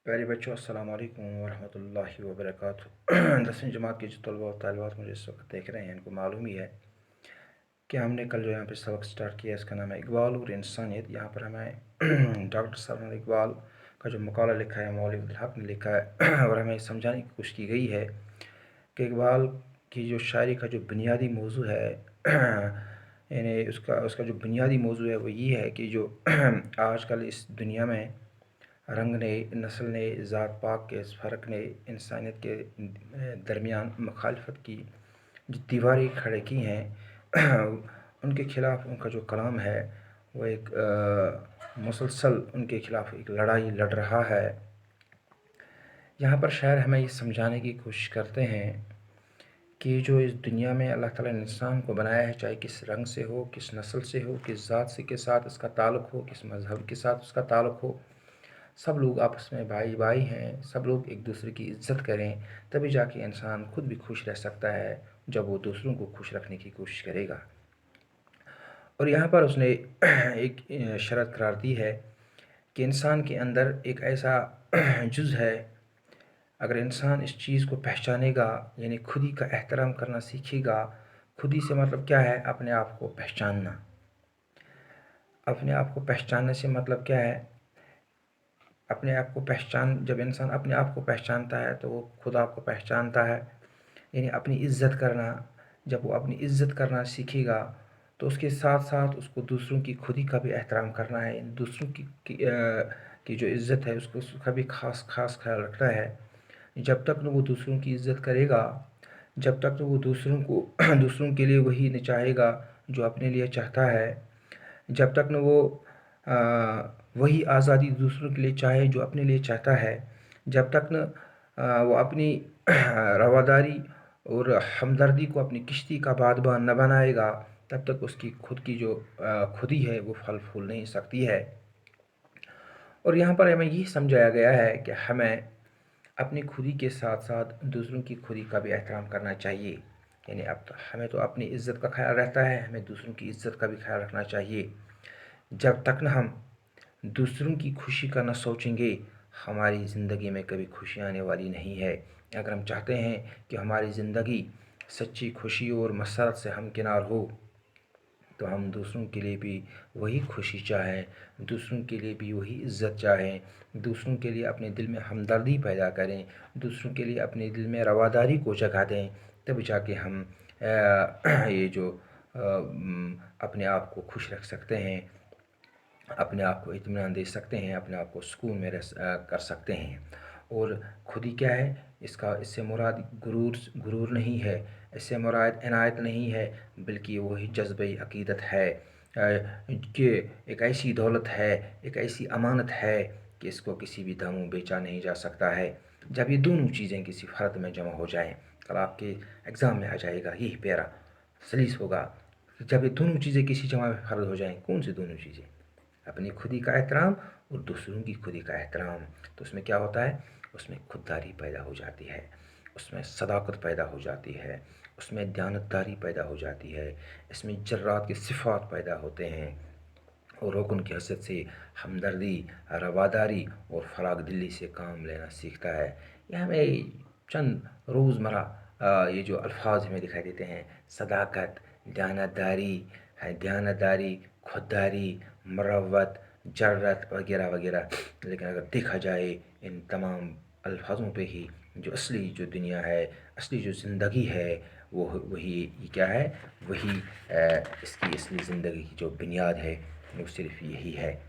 प्यारे बच्चों अस्सलाम वालेकुम वरहमतुल्लाहि वबरकातुहू। 10वीं जमात के जो तलबा और तालिबात मुझे इस वक्त देख रहे हैं, इनको मालूम ही है कि हमने कल जो यहाँ पे सबक स्टार्ट किया, इसका नाम है इकबाल और इंसानियत। यहाँ पर हमें डॉक्टर सलमान इकबाल का जो मकाला लिखा है, मौलवी अब्दुल हक ने लिखा है, और हमें समझाने की कोशिश की गई है कि इकबाल की जो शायरी का जो बुनियादी मौजू है, यानी उसका उसका जो बुनियादी मौजू है वो ये है कि जो आजकल इस दुनिया में रंग ने, नस्ल ने, ज़ात पात के इस फ़र्क ने इंसानियत के दरमियान मुखालफत की जो दीवारें खड़े की हैं, उनके ख़िलाफ़ उनका जो कलाम है वो एक मुसलसल उनके ख़िलाफ़ एक लड़ाई लड़ रहा है। यहाँ पर शायर हमें ये समझाने की कोशिश करते हैं कि जो इस दुनिया में अल्लाह ताला ने इंसान को बनाया है, चाहे किस रंग से हो, किस नस्ल से हो, किस ज़ात से के साथ इसका ताल्लुक़ हो, किस मज़हब के साथ उसका ताल्लुक़ हो, सब लोग आपस में भाई भाई हैं। सब लोग एक दूसरे की इज़्ज़त करें, तभी जाके इंसान खुद भी खुश रह सकता है जब वो दूसरों को खुश रखने की कोशिश करेगा। और यहाँ पर उसने एक शर्त करार दी है कि इंसान के अंदर एक ऐसा जुज़ है, अगर इंसान इस चीज़ को पहचानेगा, यानी खुद ही का एहतराम करना सीखेगा। खुद ही से मतलब क्या है? अपने आप को पहचानना। अपने आप को पहचानने से मतलब क्या है? अपने आप को जब इंसान अपने आप को पहचानता है तो वो खुदा को पहचानता है, यानी अपनी इज़्ज़त करना। जब वो अपनी इज़्ज़त करना सीखेगा तो उसके साथ साथ उसको दूसरों की खुद ही का भी एहतराम करना है। दूसरों की जो इज़्ज़त है उसका भी ख़ास ख़ास ख़्याल रखना है। जब तक न वो दूसरों की इज़्ज़त करेगा, जब तक न वो दूसरों को दूसरों के लिए वही न चाहेगा जो अपने लिए चाहता है, जब तक न वो वही आज़ादी दूसरों के लिए चाहे जो अपने लिए चाहता है, जब तक न वो अपनी रवादारी और हमदर्दी को अपनी किश्ती का बादबान न बनाएगा, तब तक उसकी खुद की जो खुदी है वो फल फूल नहीं सकती है। और यहाँ पर हमें ये समझाया गया है कि हमें अपनी खुदी के साथ साथ दूसरों की खुदी का भी एहतराम करना चाहिए। यानी अब तो हमें तो अपनी इज़्ज़त का ख्याल रहता है, हमें दूसरों की इज़्ज़त का भी ख्याल रखना चाहिए। जब तक न हम दूसरों की खुशी का न सोचेंगे, हमारी ज़िंदगी में कभी खुशी आने वाली नहीं है। अगर हम चाहते हैं कि हमारी ज़िंदगी सच्ची खुशी और मसरत से हमकिनार हो, तो हम दूसरों के लिए भी वही खुशी चाहें, दूसरों के लिए भी वही इज़्ज़त चाहें, दूसरों के लिए अपने दिल में हमदर्दी पैदा करें, दूसरों के लिए अपने दिल में रवादारी को जगा दें, तब जाके हम ये जो अपने आप को खुश रख सकते हैं, अपने आप को इत्मीनान दे सकते हैं, अपने आप को सुकून में कर सकते हैं। और खुदी क्या है? इससे मुराद गुरूर नहीं है, इससे मुराद इनायत नहीं है, बल्कि वही जज्बे अक़ीदत है कि एक ऐसी दौलत है, एक ऐसी अमानत है कि इसको किसी भी दामों बेचा नहीं जा सकता है। जब ये दोनों चीज़ें किसी फ़र्द में जमा हो जाएँ, कल आपके एग्ज़ाम में आ जाएगा यही प्यारा सलीस होगा, जब ये दोनों चीज़ें किसी जमा में फ़र्द हो जाएँ, कौन सी दोनों चीज़ें? अपनी खुदी का एहतराम और दूसरों की खुदी का एहतराम। तो उसमें क्या होता है? उसमें खुददारी पैदा हो जाती है, उसमें सदाकत पैदा हो जाती है, उसमें दयानतदारी पैदा हो जाती है, इसमें जर्रात की सिफ़ात पैदा होते हैं, और रुकन की हैसियत से हमदर्दी, रवादारी और फराग दिली से काम लेना सीखता है। ये हमें चंद रोज़मर्रा ये जो अल्फाज हमें दिखाई देते हैं, सदाकत, दयानतदारी, खुददारी, मरवत, जर्रत वगैरह वगैरह। लेकिन अगर देखा जाए इन तमाम अल्फाजों पे ही जो असली जो दुनिया है, असली जो ज़िंदगी है, वो वही क्या है? वही इसकी असली ज़िंदगी की जो बुनियाद है वो सिर्फ़ यही है।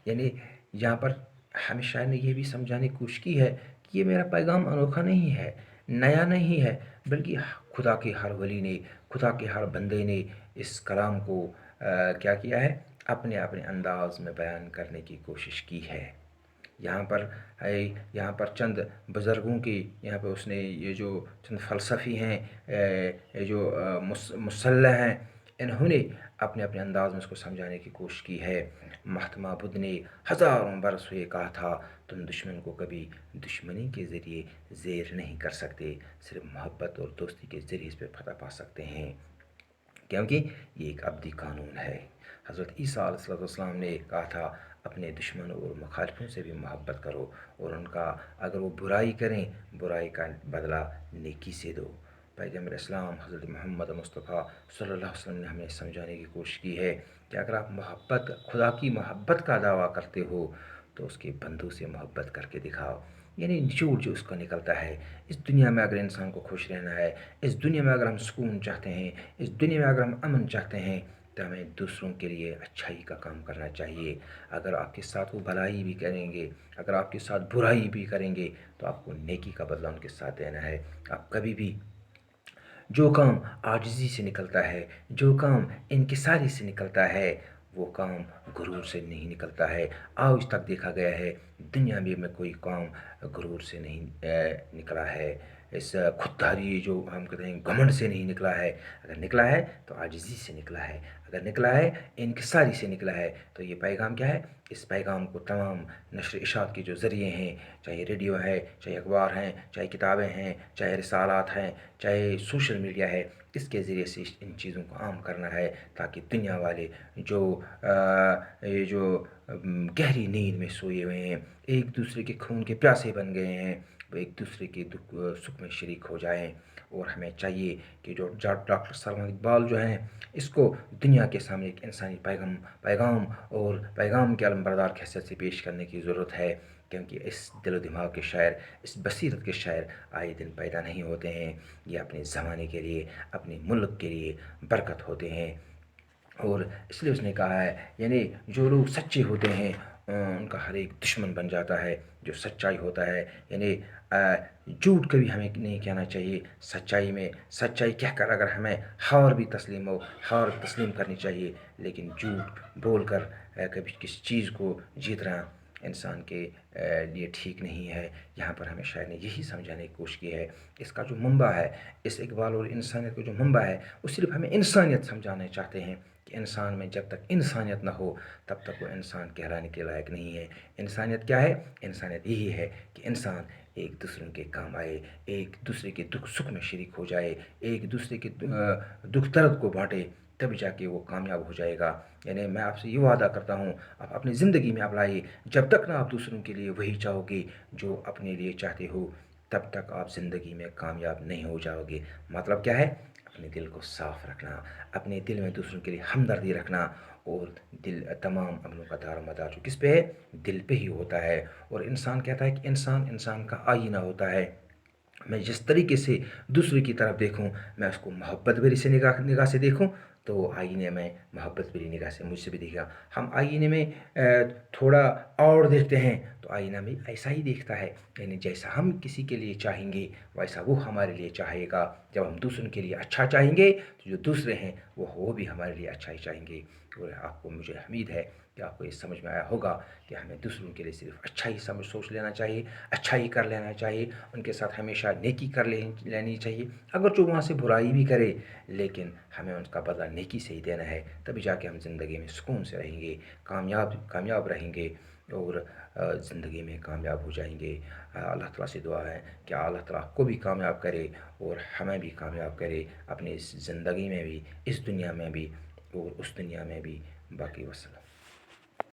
यानी यहाँ पर हमें शायर ने ये भी समझाने की कोशिश की है कि ये मेरा पैगाम अनोखा नहीं है, नया नहीं है, बल्कि खुदा के हर वली ने, खुदा के हर बंदे ने इस कलाम को क्या किया है? अपने अपने अंदाज में बयान करने की कोशिश की है। यहाँ पर यहाँ पर चंद बुज़ुर्गों की, यहाँ पे उसने ये जो चंद फ़लसफ़ी हैं, ये जो मुसल्लह हैं, इन्होंने अपने अपने अंदाज में उसको समझाने की कोशिश की है। महात्मा बुद्ध ने हज़ारों बरस हुए कहा था, तुम दुश्मन को कभी दुश्मनी के ज़रिए ज़ेर नहीं कर सकते, सिर्फ मोहब्बत और दोस्ती के ज़रिए इस पर फतह पा सकते हैं, क्योंकि ये एक अब्दी कानून है। हज़रत ईसा अलैहिस्सलाम ने कहा था, اپنے دشمنوں اور مخالفوں سے بھی محبت کرو، اور ان کا اگر وہ برائی کریں، برائی کا بدلہ نیکی سے دو۔ پیغمبر اسلام حضرت محمد مصطفیٰ صلی اللہ علیہ وسلم نے ہمیں سمجھانے کی کوشش کی ہے کہ اگر آپ خدا کی محبت کا دعویٰ کرتے ہو تو اس کے بندوں سے محبت کر کے دکھاؤ۔ یعنی نچوڑ جو اس کا نکلتا ہے، اس دنیا میں اگر انسان کو خوش رہنا ہے، اس دنیا میں اگر ہم سکون چاہتے ہیں، اس دنیا میں اگر ہم امن چاہتے ہیں، تو ہمیں دوسروں کے لیے اچھائی کا کام کرنا چاہیے۔ اگر آپ کے ساتھ وہ بھلائی بھی کریں گے، اگر آپ کے ساتھ برائی بھی کریں گے، تو آپ کو نیکی کا بدلہ ان کے ساتھ دینا ہے۔ آپ کبھی بھی جو کام عاجزی سے نکلتا ہے، جو کام انکساری سے نکلتا ہے، وہ کام غرور سے نہیں نکلتا ہے۔ آج تک دیکھا گیا ہے دنیا میں کوئی کام غرور سے نہیں نکلا ہے، اس خودداری جو ہم کہتے ہیں گھمنڈ سے نہیں نکلا ہے۔ اگر نکلا ہے تو عاجزی سے نکلا ہے، اگر نکلا ہے انکساری سے نکلا ہے۔ تو یہ پیغام کیا ہے؟ اس پیغام کو تمام نشر اشاعت کے جو ذریعے ہیں، چاہے ریڈیو ہے، چاہے اخبار ہیں، چاہے کتابیں ہیں، چاہے رسالات ہیں، چاہے سوشل میڈیا ہے، اس کے ذریعے سے ان چیزوں کو عام کرنا ہے، تاکہ دنیا والے یہ جو گہری نیند میں سوئے ہوئے ہیں، ایک دوسرے کے خون کے پیاسے بن گئے ہیں، وہ ایک دوسرے کے دکھ سکھ میں شریک ہو جائیں۔ اور ہمیں چاہیے کہ جو ڈاکٹر سلمان اقبال جو ہیں، اس کو دنیا کے سامنے ایک انسانی پیغام اور پیغام کے علمبردار کی حیثیت سے پیش کرنے کی ضرورت ہے، کیونکہ اس دل و دماغ کے شاعر، اس بصیرت کے شاعر آئے دن پیدا نہیں ہوتے ہیں۔ یہ اپنے زمانے کے لیے، اپنے ملک کے لیے برکت ہوتے ہیں۔ اور اس لیے اس نے کہا ہے، یعنی جو لوگ سچے ہوتے ہیں ان کا ہر ایک دشمن بن جاتا ہے۔ جو سچائی ہوتا ہے، یعنی جھوٹ کبھی ہمیں نہیں کہنا چاہیے۔ سچائی کہہ کر اگر ہمیں ہار بھی تسلیم کرنی چاہیے، لیکن جھوٹ بول کر کبھی کسی چیز کو جیتنا انسان کے لیے ٹھیک نہیں ہے۔ یہاں پر ہمیں شاعر نے یہی سمجھانے کی کوشش کی ہے۔ اس کا جو منبع ہے، اس اقبال اور انسانیت کا جو منبع ہے، وہ صرف ہمیں انسانیت سمجھانا چاہتے ہیں کہ انسان میں جب تک انسانیت نہ ہو تب تک وہ انسان کہلانے کے لائق نہیں ہے۔ انسانیت کیا ہے؟ انسانیت یہی ہے کہ انسان ایک دوسرے کے کام آئے، ایک دوسرے کے دکھ سکھ میں شریک ہو جائے، ایک دوسرے کے دکھ درد کو بانٹے، تب جا کے وہ کامیاب ہو جائے گا۔ یعنی میں آپ سے یہ وعدہ کرتا ہوں، آپ اپنی زندگی میں اپنائیے، جب تک نہ آپ دوسروں کے لیے وہی چاہو گے جو اپنے لیے چاہتے ہو، تب تک آپ زندگی میں کامیاب نہیں ہو جاؤ گے۔ مطلب کیا ہے؟ اپنے دل کو صاف رکھنا، اپنے دل میں دوسروں کے لیے ہمدردی رکھنا، اور تمام عملوں کا دار و مدار جو کس پہ ہے؟ دل پہ ہی ہوتا ہے۔ اور انسان کہتا ہے کہ انسان کا آئینہ ہوتا ہے۔ میں جس طریقے سے دوسرے کی طرف دیکھوں، میں اس کو محبت بھری سے نگاہ سے دیکھوں، تو وہ آئینے میں محبت بھری نگاہ سے مجھ سے بھی دیکھے گا۔ ہم آئینے میں تھوڑا اور دیکھتے ہیں تو آئینہ بھی ایسا ہی دیکھتا ہے، یعنی جیسا ہم کسی کے لیے چاہیں گے ویسا وہ ہمارے لیے چاہے گا۔ جب ہم دوسروں کے لیے اچھا چاہیں گے تو جو دوسرے ہیں وہ بھی ہمارے لیے اچھا ہی چاہیں گے۔ اور آپ کو، مجھے امید ہے کہ آپ کو یہ سمجھ میں آیا ہوگا کہ ہمیں دوسروں کے لیے صرف اچھا ہی سوچ لینا چاہیے، اچھا ہی کر لینا چاہیے، ان کے ساتھ ہمیشہ نیکی کر لینی چاہیے۔ اگر جو وہاں سے برائی بھی کرے، لیکن ہمیں ان کا بدلہ نیکی سے ہی دینا ہے، تبھی جا کے ہم زندگی میں سکون سے رہیں گے، کامیاب رہیں گے، اور زندگی میں کامیاب ہو جائیں گے۔ اللہ تعالیٰ سے دعا ہے کہ اللہ تعالیٰ کو بھی کامیاب کرے اور ہمیں بھی کامیاب کرے، اپنی اس زندگی میں بھی، اس دنیا میں بھی اور اس دنیا میں بھی۔ باقی وسلم۔